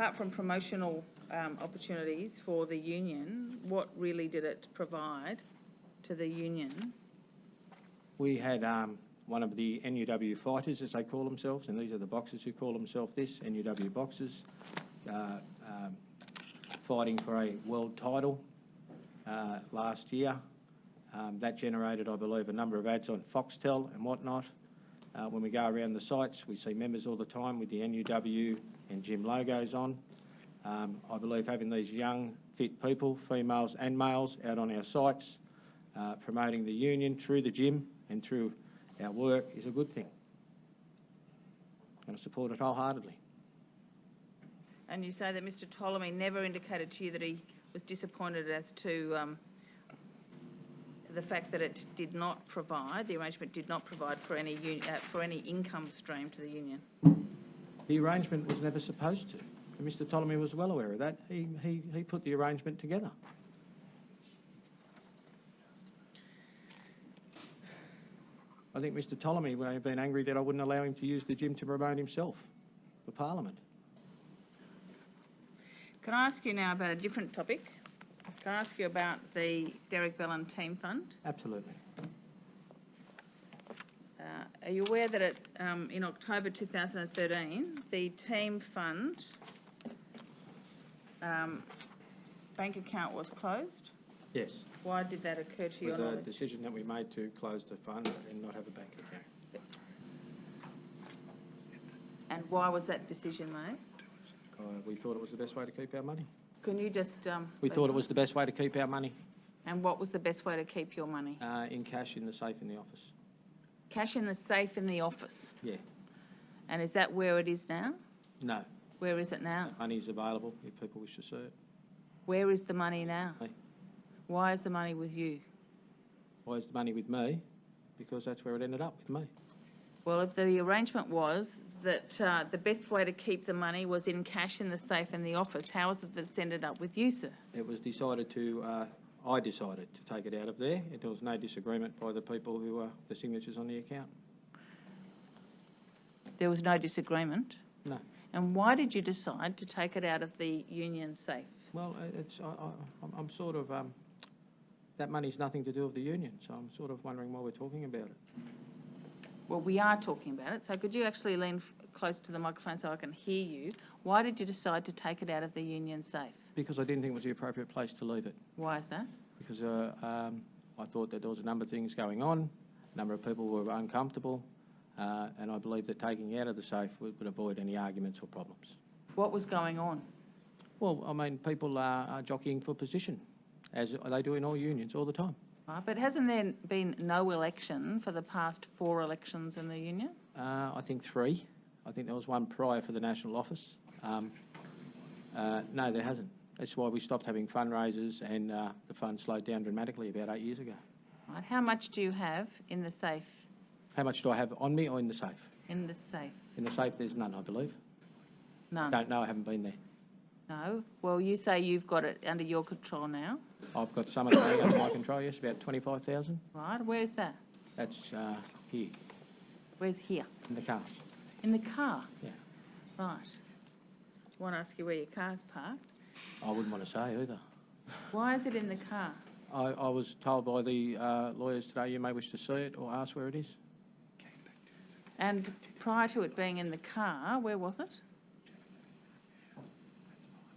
apart from promotional opportunities for the union, what really did it provide to the union? We had one of the NUW fighters, as they call themselves, and these are the boxers who call themselves this, NUW boxers, fighting for a world title last year. That generated, I believe, a number of ads on Foxtel and whatnot. When we go around the sites, we see members all the time with the NUW and gym logos on. I believe having these young, fit people, females and males, out on our sites, promoting the union through the gym and through our work is a good thing. And I support it wholeheartedly. And you say that Mr Ptolemy never indicated to you that he was disappointed as to the fact that it did not provide, the arrangement did not provide for any income stream to the union? The arrangement was never supposed to. And Mr Ptolemy was well aware of that. He put the arrangement together. I think Mr Ptolemy may have been angry that I wouldn't allow him to use the gym to promote himself for Parliament. Can I ask you now about a different topic? Can I ask you about the Derek Bellin Team Fund? Absolutely. Are you aware that in October 2013, the Team Fund bank account was closed? Yes. Why did that occur to you? It was a decision that we made to close the fund and not have a bank account. And why was that decision made? We thought it was the best way to keep our money. Can you just... we thought it was the best way to keep our money. And what was the best way to keep your money? In cash in the safe in the office. Cash in the safe in the office? Yeah. And is that where it is now? No. Where is it now? Money is available if people wish to see it. Where is the money now? Me. Why is the money with you? Why is the money with me? Because that's where it ended up, with me. Well, if the arrangement was that the best way to keep the money was in cash in the safe in the office, how is it that it's ended up with you, sir? It was decided to, I decided to take it out of there. There was no disagreement by the people who are the signatures on the account. There was no disagreement? No. And why did you decide to take it out of the union safe? Well, I'm sort of, that money's nothing to do with the union, so I'm sort of wondering why we're talking about it. Well, we are talking about it, so could you actually lean close to the microphone so I can hear you? Why did you decide to take it out of the union safe? Because I didn't think it was the appropriate place to leave it. Why is that? Because I thought that there was a number of things going on, a number of people were uncomfortable, and I believe that taking it out of the safe would avoid any arguments or problems. What was going on? Well, I mean, people are jockeying for position, as they do in all unions all the time. Right, but hasn't there been no election for the past 4 elections in the union? I think 3. I think there was one prior for the national office. No, there hasn't. That's why we stopped having fundraisers and the fund slowed down dramatically about 8 years ago. Right, how much do you have in the safe? How much do I have on me or in the safe? In the safe. In the safe there's none, I believe. None? Don't know, I haven't been there. No? Well, you say you've got it under your control now. I've got some of it under my control, yes, about 25,000. Right, where's that? That's here. Where's here? In the car. In the car? Yeah. Right. I want to ask you where your car's parked. I wouldn't want to say either. Why is it in the car? I was told by the lawyers today you may wish to see it or ask where it is. And prior to it being in the car, where was it?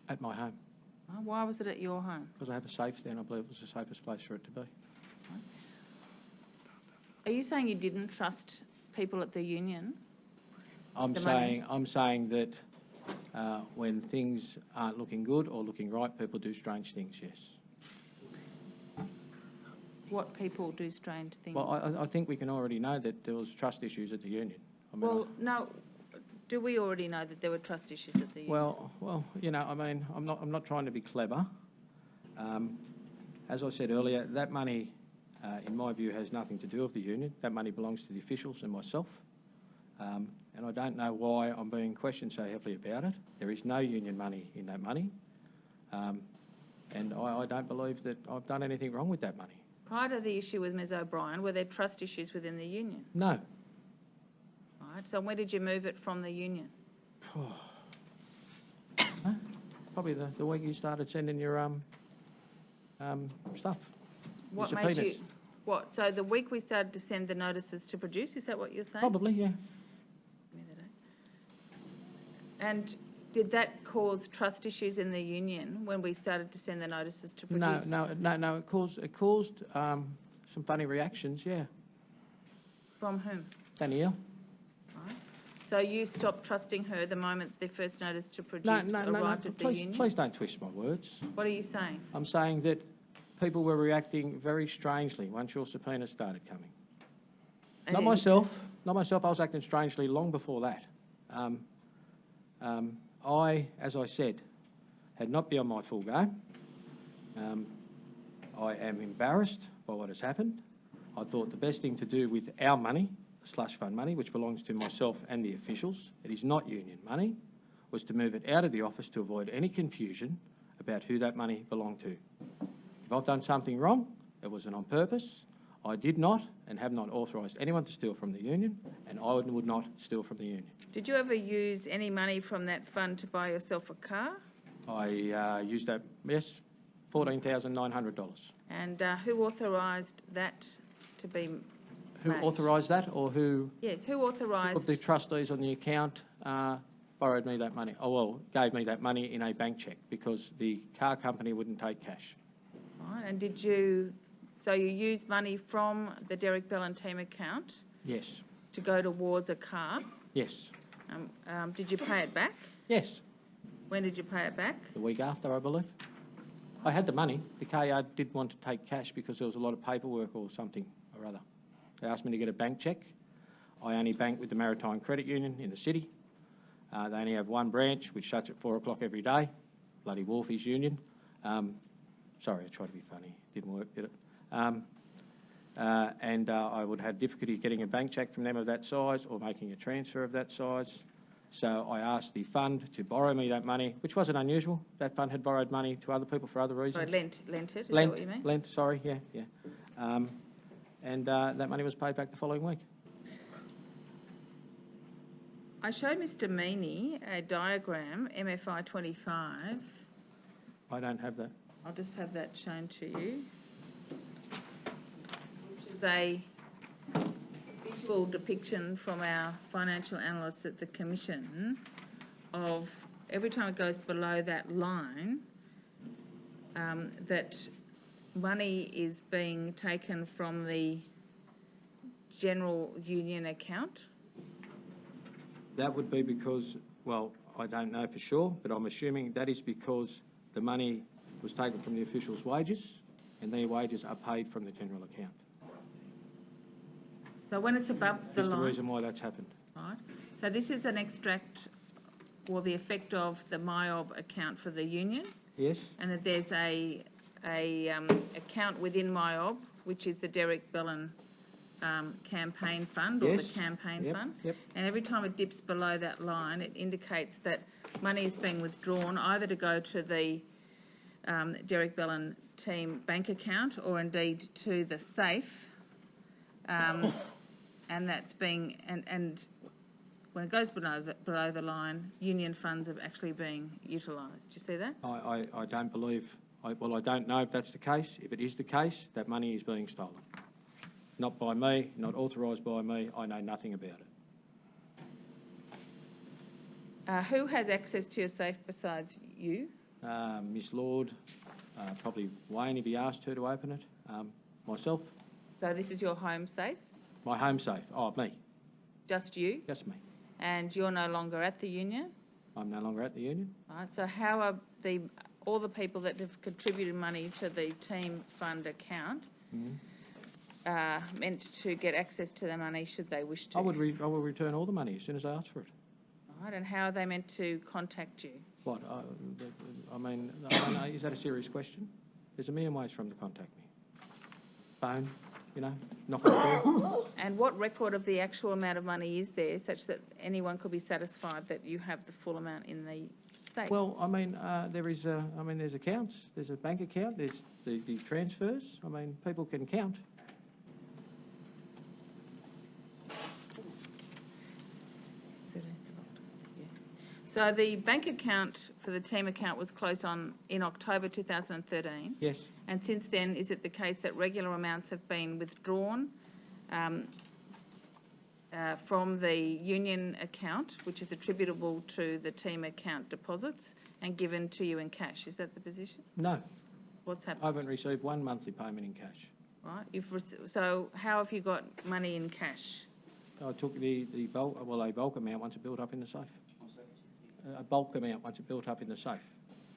At my home. Why was it at your home? Because I have a safe there and I believe it was the safest place for it to be. Are you saying you didn't trust people at the union? I'm saying that when things aren't looking good or looking right, people do strange things, yes. What people do strange things? Well, I think we can already know that there was trust issues at the union. I mean, well, no. Do we already know that there were trust issues at the union? Well, you know, I mean, I'm not trying to be clever. As I said earlier, that money, in my view, has nothing to do with the union. That money belongs to the officials and myself. And I don't know why I'm being questioned so heavily about it. There is no union money in that money. And I don't believe that I've done anything wrong with that money. Prior to the issue with Ms O'Brien, were there trust issues within the union? No. Right, so when did you move it from the union? Huh? Probably the week you started sending your stuff. What your made subpoenas. you, what, so the week we started to send the notices to produce, is that what you're saying? Probably, yeah. And did that cause trust issues in the union when we started to send the notices to produce? No. It caused some funny reactions, yeah. From whom? Danielle. Right. So you stopped trusting her the moment the first notice to produce No. arrived at the union? Please don't twist my words. What are you saying? I'm saying that people were reacting very strangely once your subpoena started coming. And Not it- myself. I was acting strangely long before that. I, as I said, had not been on my full game. I am embarrassed by what has happened. I thought the best thing to do with our money, the slush fund money, which belongs to myself and the officials, it is not union money, was to move it out of the office to avoid any confusion about who that money belonged to. If I've done something wrong, it wasn't on purpose. I did not and have not authorised anyone to steal from the union, and I would not steal from the union. Did you ever use any money from that fund to buy yourself a car? I used that, yes, $14,900. And who authorised that to be Who made? authorised that, or who Yes, who of authorised? the trustees on the account borrowed me that money? Oh, well, gave me that money in a bank cheque because the car company wouldn't take cash. Right, and did you, so you used money from the Derek Bellin team account Yes, to go towards a car? yes, Did you pay it back? yes. When did you pay it back? The week after, I believe. I had the money. The KR did want to take cash because there was a lot of paperwork or something or other. They asked me to get a bank cheque. I only bank with the Maritime Credit Union in the city. They only have one branch, which shuts at 4 o'clock every day. Bloody Wharfies Union. Sorry, I tried to be funny. Didn't work, did it? I would have difficulty getting a bank cheque from them of that size or making a transfer of that size. So I asked the fund to borrow me that money, which wasn't unusual. That fund had borrowed money to other people for other reasons. Sorry, lent it, is that what you mean? Lent, sorry, yeah. That money was paid back the following week. I showed Mr Meany a diagram, MFI 25. I don't have that. I'll just have that shown to you. Which is a visual depiction from our financial analysts at the Commission of every time it goes below that line, that money is being taken from the general union account. That would be because, well, I don't know for sure, but I'm assuming that is because the money was taken from the officials' wages and their wages are paid from the general account. So when it's above the That's the line, reason why that's happened. right? So this is an extract or the effect of the MyOB account for the union, Yes? and that there's a account within MyOB, which is the Derek Bellin campaign fund or Yes. the campaign Yep, fund. yep. And every time it dips below that line, it indicates that money is being withdrawn either to go to the Derek Bellin team bank account or indeed to the safe. And that's being, and when it goes below the line, union funds are actually being utilised. Do you see that? I don't believe, I don't know if that's the case. If it is the case, that money is being stolen. Not by me, not authorised by me. I know nothing about it. Who has access to your safe besides you? Miss Lord, probably Wayne if he asked her to open it. Myself, So this is your home safe, my home safe. Oh, me, just you, just me. and you're no longer at the union, I'm no longer at the union. right? So how are all the people that have contributed money to the team fund account meant to get access to the money should they wish to? I will return all the money as soon as I ask for it. Right, and how are they meant to contact you? What? I mean, I don't know. Is that a serious question? There's a million ways for them to contact me. Phone, knock on the door. And what record of the actual amount of money is there such that anyone could be satisfied that you have the full amount in the safe? Well, I mean, there's accounts. There's a bank account. There's the transfers. I mean, people can count. So the bank account for the team account was closed in October 2013. Yes. And since then, is it the case that regular amounts have been withdrawn from the union account, which is attributable to the team account deposits, and given to you in cash? Is that the position? No, What's I happened? haven't received one monthly payment in cash. Right. So how have you got money in cash? I took a bulk amount once it built up in the safe. A bulk amount once it built up in the safe.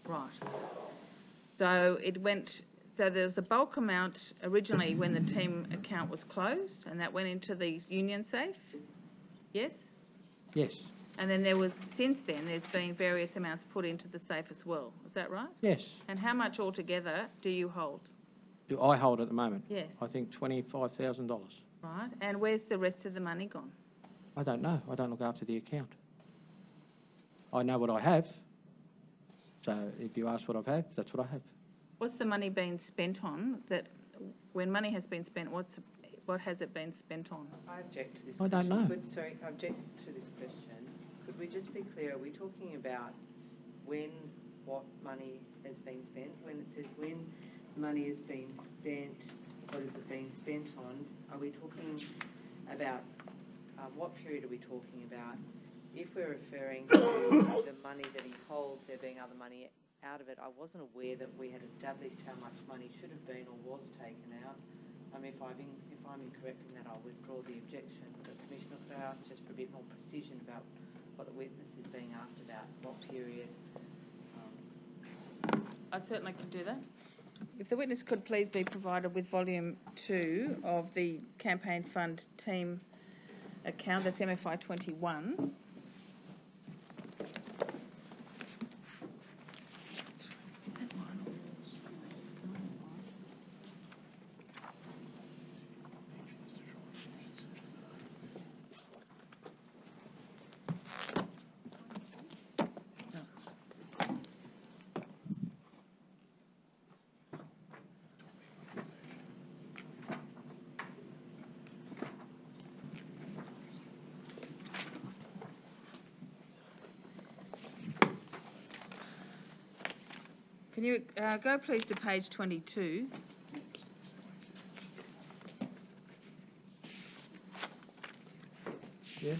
Right. So so there was a bulk amount originally when the team account was closed, and that went into the union safe? Yes? Yes. And then since then, there's been various amounts put into the safe as well. Is that right? Yes. And how much altogether do you hold? Do I hold at the moment? Yes. I think $25,000. Right. And where's the rest of the money gone? I don't know. I don't look after the account. I know what I have. So if you ask what I have, that's what I have. What's the money been spent on? When money has been spent, what has it been spent on? I object to this I question. don't know. Sorry, I object to this question. Could we just be clear? Are we talking about what money has been spent? When it says when money has been spent, what has it been spent on? Are we talking about, what period are we talking about? If we're referring to the money that he holds, there being other money out of it, I wasn't aware that we had established how much money should have been or was taken out. If I'm incorrect in that, I'll withdraw the objection. But Commissioner, could I ask just for a bit more precision about what the witness is being asked about, what period? I certainly could do that. If the witness could please be provided with volume 2 of the campaign fund team account, that's MFI 21. Is that mine or yours? Can you go please to page 22? Yes.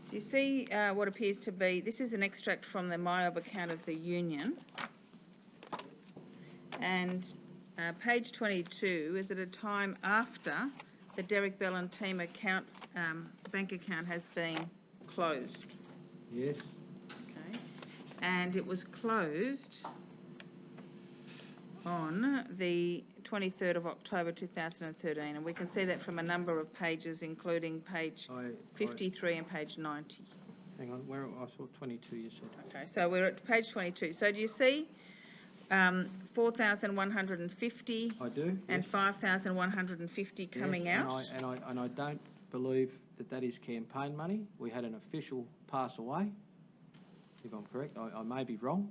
Do you see what appears to be, this is an extract from the MyOb account of the union, and page 22 is at a time after the Derek Bellin team account, bank account has been closed. Yes. Okay, and it was closed on the 23rd of October 2013, and we can see that from a number of pages, including page 53 and page 90. Hang on, where I saw 22 you said. Okay, so we're at page 22. So do you see 4,150 I do, and yes. 5,150 coming Yes, out? And I don't believe that is campaign money. We had an official pass away, if I'm correct. I may be wrong,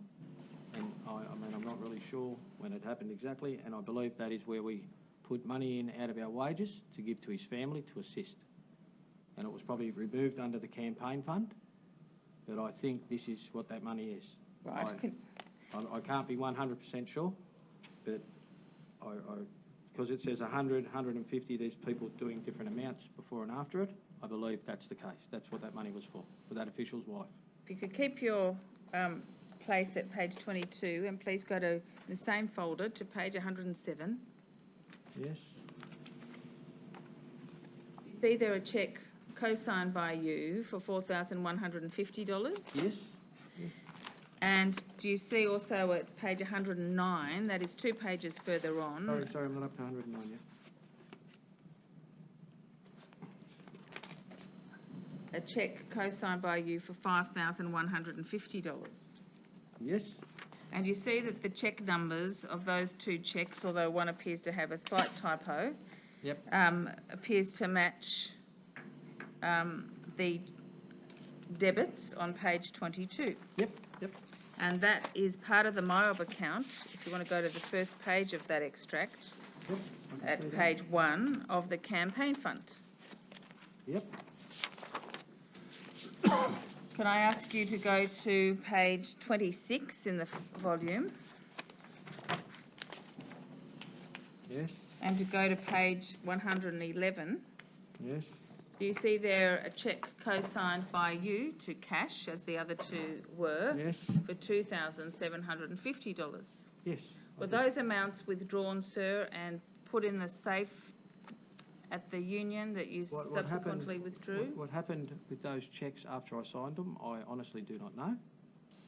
and I'm not really sure when it happened exactly, and I believe that is where we put money in out of our wages to give to his family to assist. And it was probably removed under the campaign fund, but I think this is what that money is. Right. I can't be 100% sure, but because it says 100, 150, there's people doing different amounts before and after it. I believe that's the case. That's what that money was for that official's wife. If you could keep your place at page 22, and please go to the same folder to page 107. Yes. You see there a cheque co-signed by you for $4,150? Yes. And do you see also at page 109, that is 2 pages further on? Sorry, I'm not up to 109 yet. A cheque co-signed by you for $5,150. Yes. And you see that the cheque numbers of those 2 cheques, although one appears to have a slight typo, Yep. appears to match the debits on page 22. Yep. And that is part of the MyOb account, if you want to go to the first page of that extract, Yep. at page 1 of the campaign fund. Yep. Can I ask you to go to page 26 in the volume Yes, and to go to page 111? yes, Do you see there a cheque co-signed by you to cash, as the other two were, yes, for $2,750? yes. Were those amounts withdrawn, sir, and put in the safe at the union that you subsequently withdrew? What happened with those cheques after I signed them, I honestly do not know.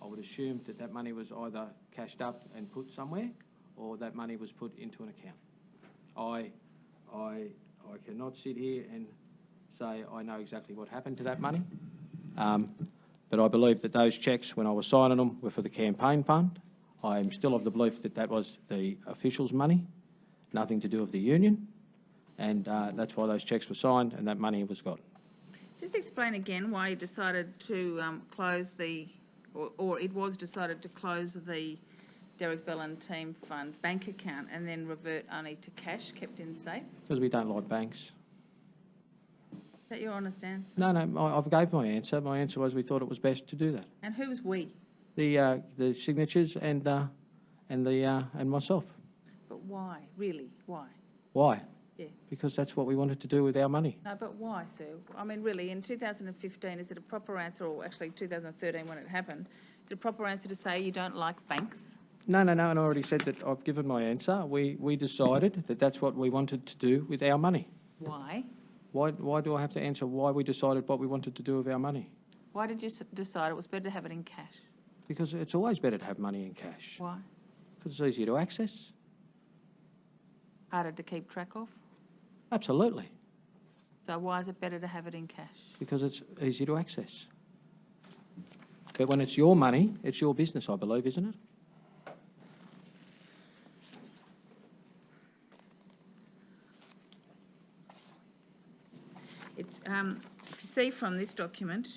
I would assume that that money was either cashed up and put somewhere, or that money was put into an account. I cannot sit here and say I know exactly what happened to that money, but I believe that those cheques, when I was signing them, were for the campaign fund. I am still of the belief that that was the officials' money, nothing to do with the union, and that's why those cheques were signed and that money was got. Just explain again why you decided to close the, or it was decided to close the Derek Bellin Team Fund bank account and then revert only to cash kept in safe? Because we don't like banks. Is that your honest answer? No, I've gave my answer. My answer was we thought it was best to do that. And who was we? The signatures and myself. But why? Really? Why? Why? Yeah. Because that's what we wanted to do with our money. No, but why, Sue? I mean, really, in 2015, is it a proper answer, or actually 2013 when it happened, is it a proper answer to say you don't like banks? No, and I already said that I've given my answer. We decided that that's what we wanted to do with our money. Why? Why do I have to answer why we decided what we wanted to do with our money? Why did you decide it was better to have it in cash? Because it's always better to have money in cash. Why? Because it's easier to access. Harder to keep track of? Absolutely. So why is it better to have it in cash? Because it's easy to access. But when it's your money, it's your business, I believe, isn't it? It's, if you see from this document,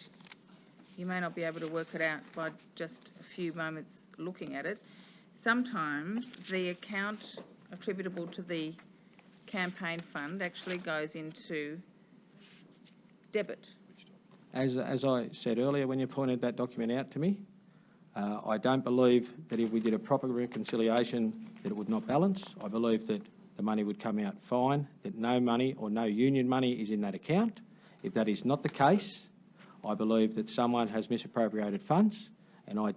you may not be able to work it out by just a few moments looking at it. Sometimes the account attributable to the campaign fund actually goes into debit. As I said earlier when you pointed that document out to me, I don't believe that if we did a proper reconciliation that it would not balance. I believe that the money would come out fine, that no money or no union money is in that account. If that is not the case, I believe that someone has misappropriated funds, and I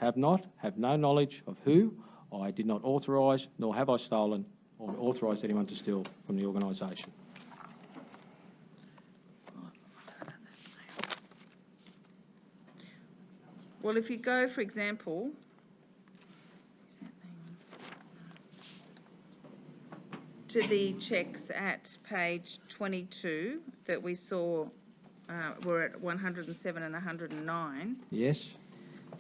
have no knowledge of who. I did not authorise, nor have I stolen or authorised anyone to steal from the organisation. Well, if you go, for example, to the cheques at page 22 that we saw were at 107 and 109. Yes.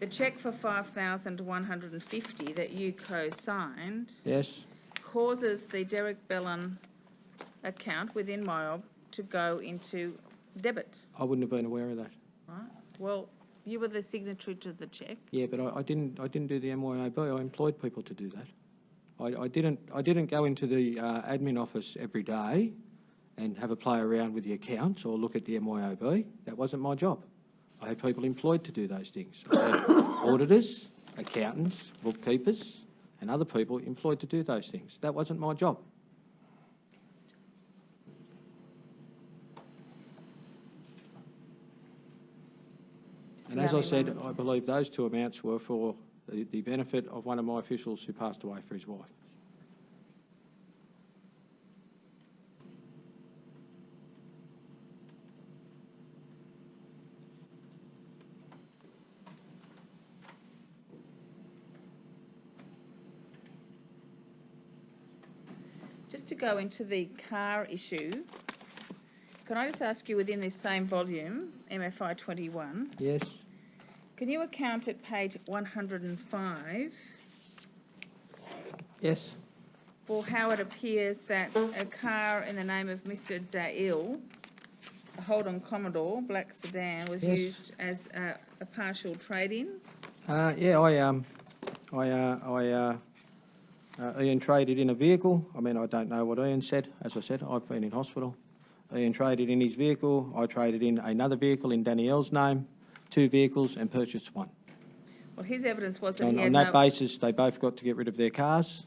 The cheque for 5,150 that you co-signed. Yes. Causes the Derek Bellin account within MyOb to go into debit. I wouldn't have been aware of that. Right. Well, you were the signatory to the cheque. Yeah, but I didn't do the MYOB. I employed people to do that. I didn't go into the admin office every day and have a play around with the accounts or look at the MYOB. That wasn't my job. I had people employed to do those things. I had auditors, accountants, bookkeepers, and other people employed to do those things. That wasn't my job. And as I said, I believe those two amounts were for the benefit of one of my officials who passed away for his wife. Just to go into the car issue, can I just ask you within this same volume, MFI 21, Yes. can you account at page 105 Yes. for how it appears that a car in the name of Mr. Dale, a Holden Commodore black sedan, was Yes. used as a partial trade-in? Ian traded in a vehicle. I mean, I don't know what Ian said. As I said, I've been in hospital. Ian traded in his vehicle. I traded in another vehicle in Danielle's name, 2 vehicles, and purchased one. Well, his evidence was that On, he had on that no... basis, they both got to get rid of their cars,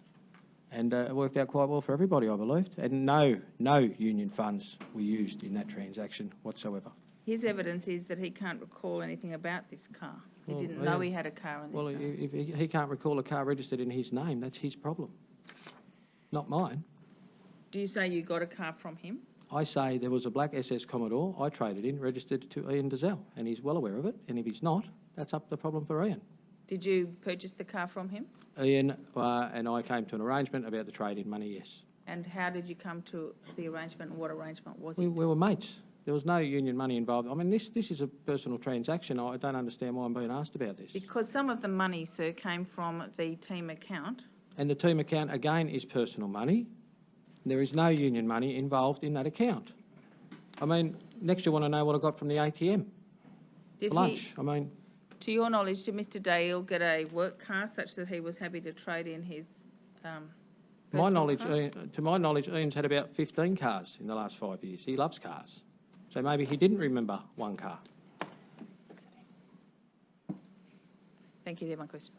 and it worked out quite well for everybody, I believed. And no union funds were used in that transaction whatsoever. His evidence is that he can't recall anything about this car. He Well, didn't know he had a car in this Well, name. if he can't recall a car registered in his name, that's his problem, not mine. Do you say you got a car from him? I say there was a black SS Commodore I traded in, registered to Ian Dazelle, and he's well aware of it. And if he's not, that's up the problem for Ian. Did you purchase the car from him? Ian and I came to an arrangement about the trade-in money, yes. And how did you come to the arrangement, and what arrangement was We it? were mates. There was no union money involved. I mean, this is a personal transaction. I don't understand why I'm being asked about this. Because some of the money, sir, came from the team account. And the team account, again, is personal money. There is no union money involved in that account. I mean, next you want to know what I got from the ATM Did for lunch. I mean, to your knowledge, did Mr Dale get a work car such that he was happy to trade in his my personal knowledge, car? to my knowledge, Ian's had about 15 cars in the last 5 years. He loves cars. So maybe he didn't remember one car. Thank you. They're my questions.